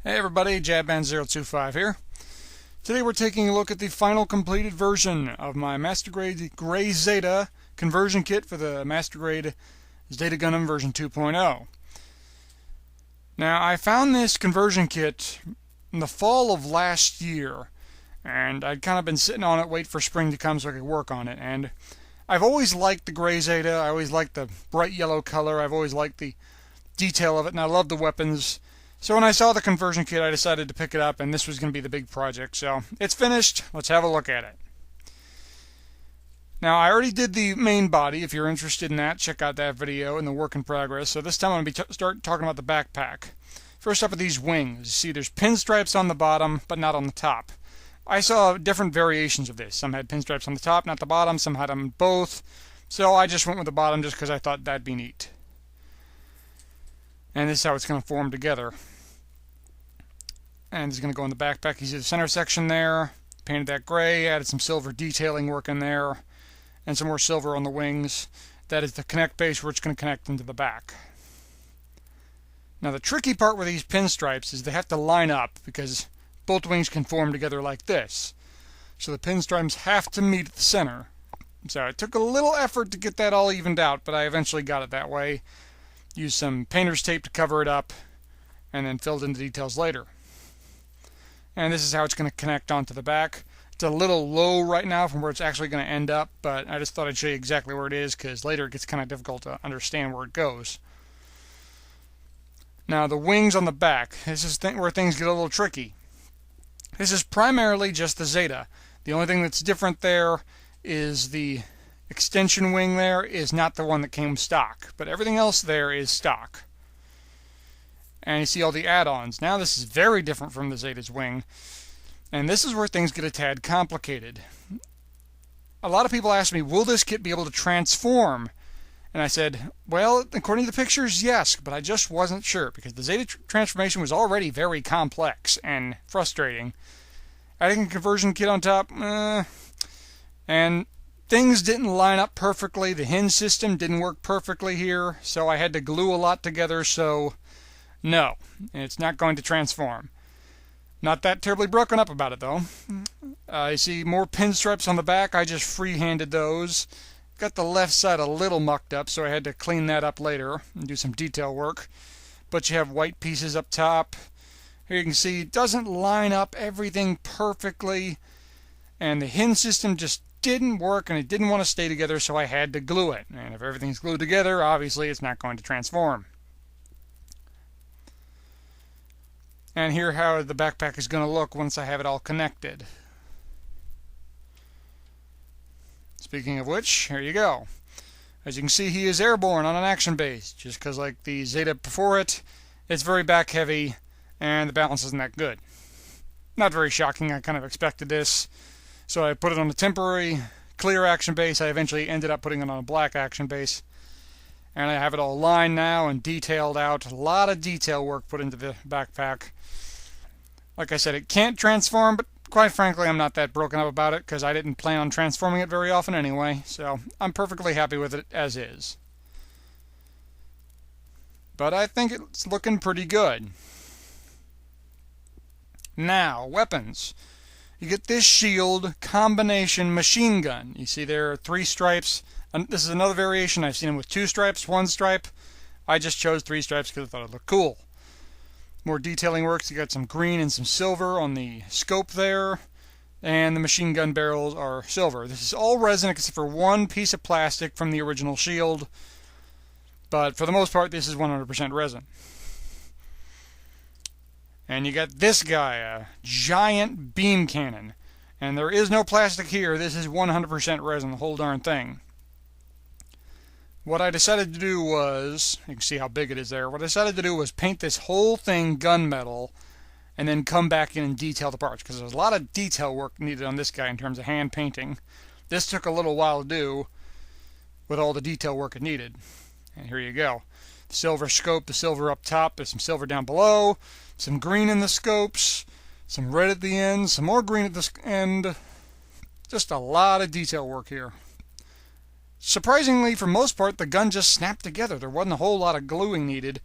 Hey everybody, Jabman025 here. Today we're taking a look at the final completed version of my Master Grade Gray Zeta conversion kit for the Master Grade Zeta Gundam version 2.0. Now I found this conversion kit in the fall of last year, and I'd kind of been sitting on it, wait for spring to come so I could work on it. And I've always liked the Gray Zeta, I always liked the bright yellow color, I've always liked the detail of it, and I love the weapons. So when I saw the conversion kit, I decided to pick it up, and this was going to be the big project. So it's finished. Let's have a look at it. Now, I already did the main body. If you're interested in that, check out that video in the work in progress. So this time I'm going to start talking about the backpack. First up are these wings. You see there's pinstripes on the bottom, but not on the top. I saw different variations of this. Some had pinstripes on the top, not the bottom. Some had them both. So I just went with the bottom just because I thought that'd be neat. And this is how it's going to form together. And it's going to go in the backpack. You see the center section there. Painted that gray. Added some silver detailing work in there. And some more silver on the wings. That is the connect base where it's going to connect into the back. Now the tricky part with these pinstripes is they have to line up because both wings can form together like this. So the pinstripes have to meet at the center. So it took a little effort to get that all evened out, but I eventually got it that way. Used some painter's tape to cover it up, and then filled in the details later. And this is how it's going to connect onto the back. It's a little low right now from where it's actually going to end up, but I just thought I'd show you exactly where it is, because later it gets kind of difficult to understand where it goes. Now the wings on the back, this is where things get a little tricky. This is primarily just the Zeta. The only thing that's different there is the extension wing there is not the one that came stock, but everything else there is stock. And you see all the add-ons. Now this is very different from the Zeta's wing, and this is where things get a tad complicated. A lot of people ask me, will this kit be able to transform? And I said, well, according to the pictures, yes, but I just wasn't sure, because the Zeta transformation was already very complex and frustrating. Adding a conversion kit on top, and things didn't line up perfectly. The hinge system didn't work perfectly here, so I had to glue a lot together, so no, it's not going to transform. Not that terribly broken up about it, though. You see more pinstripes on the back. I just free-handed those. Got the left side a little mucked up, so I had to clean that up later and do some detail work. But you have white pieces up top. Here you can see it doesn't line up everything perfectly, and the hinge system just didn't work, and it didn't want to stay together, so I had to glue it. And if everything's glued together, obviously it's not going to transform. And here how the backpack is going to look once I have it all connected. Speaking of which, here you go. As you can see, he is airborne on an action base, just because like the Zeta before it, it's very back heavy, and the balance isn't that good. Not very shocking, I kind of expected this. So I put it on a temporary clear action base. I eventually ended up putting it on a black action base. And I have it all lined now and detailed out. A lot of detail work put into the backpack. Like I said, it can't transform, but quite frankly, I'm not that broken up about it because I didn't plan on transforming it very often anyway. So I'm perfectly happy with it as is. But I think it's looking pretty good. Now, weapons. You get this shield combination machine gun. You see there are 3 stripes. And this is another variation. I've seen them with 2 stripes, 1 stripe. I just chose 3 stripes because I thought it looked cool. More detailing works. You got some green and some silver on the scope there. And the machine gun barrels are silver. This is all resin except for one piece of plastic from the original shield. But for the most part, this is 100% resin. And you got this guy, a giant beam cannon. And there is no plastic here. This is 100% resin, the whole darn thing. What I decided to do was, you can see how big it is there. What I decided to do was paint this whole thing gunmetal and then come back in and detail the parts. Because there's a lot of detail work needed on this guy in terms of hand painting. This took a little while to do with all the detail work it needed. And here you go. The silver scope, the silver up top, there's some silver down below, some green in the scopes, some red at the end, some more green at the end. Just a lot of detail work here. Surprisingly, for most part, the gun just snapped together. There wasn't a whole lot of gluing needed.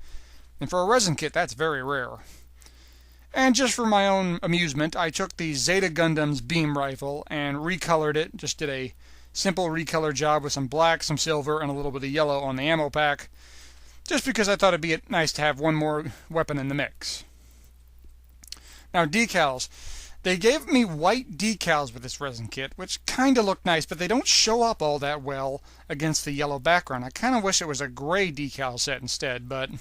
And for a resin kit, that's very rare. And just for my own amusement, I took the Zeta Gundam's beam rifle and recolored it. Just did a simple recolor job with some black, some silver, and a little bit of yellow on the ammo pack. Just because I thought it'd be nice to have one more weapon in the mix. Now, decals. They gave me white decals with this resin kit, which kind of look nice, but they don't show up all that well against the yellow background. I kind of wish it was a gray decal set instead, but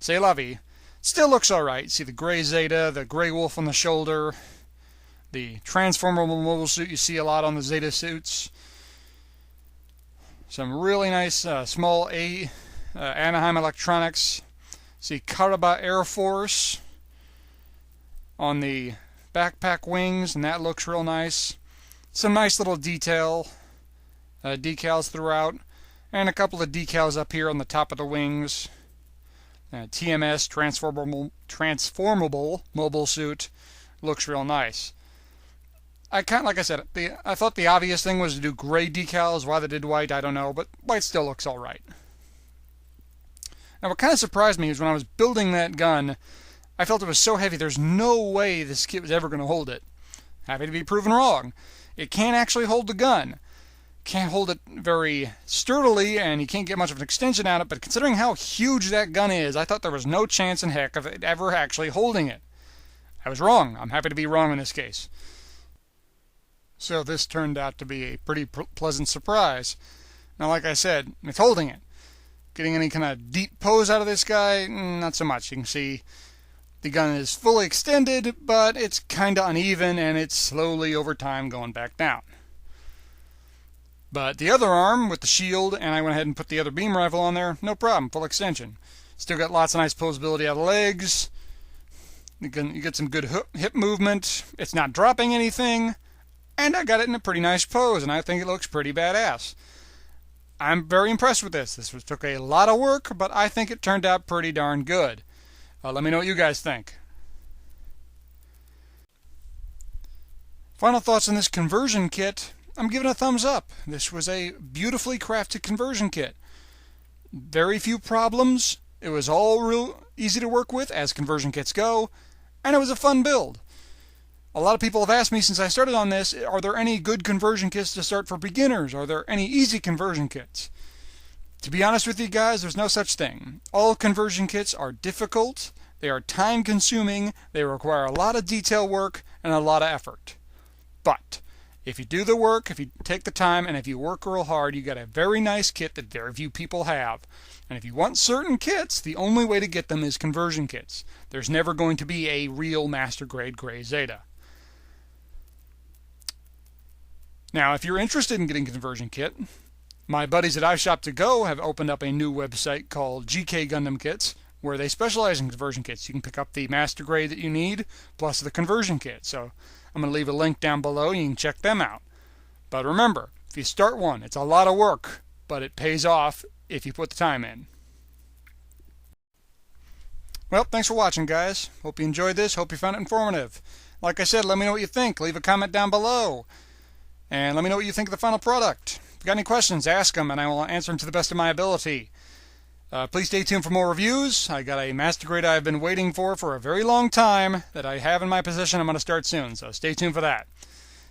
c'est la vie. Still looks alright. See the Gray Zeta, the Gray Wolf on the shoulder, the transformable mobile suit you see a lot on the Zeta suits. Some really nice small Anaheim electronics. See Karaba Air Force on the backpack wings, and that looks real nice. Some nice little decals throughout, and a couple of decals up here on the top of the wings. TMS, transformable mobile suit, looks real nice. Like I said, I thought the obvious thing was to do gray decals. Why they did white, I don't know, but white still looks alright. Now, what kind of surprised me is when I was building that gun, I felt it was so heavy, there's no way this kit was ever going to hold it. Happy to be proven wrong. It can't actually hold the gun. Can't hold it very sturdily, and you can't get much of an extension out of it, but considering how huge that gun is, I thought there was no chance in heck of it ever actually holding it. I was wrong. I'm happy to be wrong in this case. So this turned out to be a pretty pleasant surprise. Now, like I said, it's holding it. Getting any kind of deep pose out of this guy, not so much. You can see the gun is fully extended, but it's kind of uneven, and it's slowly over time going back down. But the other arm with the shield, and I went ahead and put the other beam rifle on there, no problem, full extension. Still got lots of nice posability out of the legs. You get some good hip movement. It's not dropping anything. And I got it in a pretty nice pose, and I think it looks pretty badass. I'm very impressed with this. This took a lot of work, but I think it turned out pretty darn good. Let me know what you guys think. Final thoughts on this conversion kit. I'm giving it a thumbs up. This was a beautifully crafted conversion kit. Very few problems. It was all real easy to work with, as conversion kits go, and it was a fun build. A lot of people have asked me since I started on this, are there any good conversion kits to start for beginners? Are there any easy conversion kits? To be honest with you guys, there's no such thing. All conversion kits are difficult, they are time-consuming, they require a lot of detail work and a lot of effort. But if you do the work, if you take the time, and if you work real hard, you get a very nice kit that very few people have. And if you want certain kits, the only way to get them is conversion kits. There's never going to be a real master grade Gray Zeta. Now, if you're interested in getting a conversion kit, my buddies at iShop2Go have opened up a new website called GK Gundam Kits, where they specialize in conversion kits. You can pick up the master grade that you need, plus the conversion kit. So I'm going to leave a link down below. You can check them out. But remember, if you start one, it's a lot of work, but it pays off if you put the time in. Well, thanks for watching, guys. Hope you enjoyed this. Hope you found it informative. Like I said, let me know what you think. Leave a comment down below. And let me know what you think of the final product. If you got any questions, ask them, and I will answer them to the best of my ability. Please stay tuned for more reviews. I got a master grade I've been waiting for a very long time that I have in my possession. I'm going to start soon, so stay tuned for that.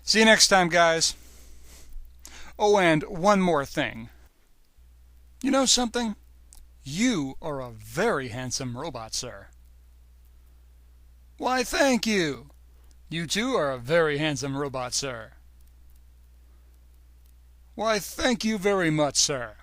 See you next time, guys. Oh, and one more thing. You know something? You are a very handsome robot, sir. Why, thank you. You too are a very handsome robot, sir. Why, thank you very much, sir.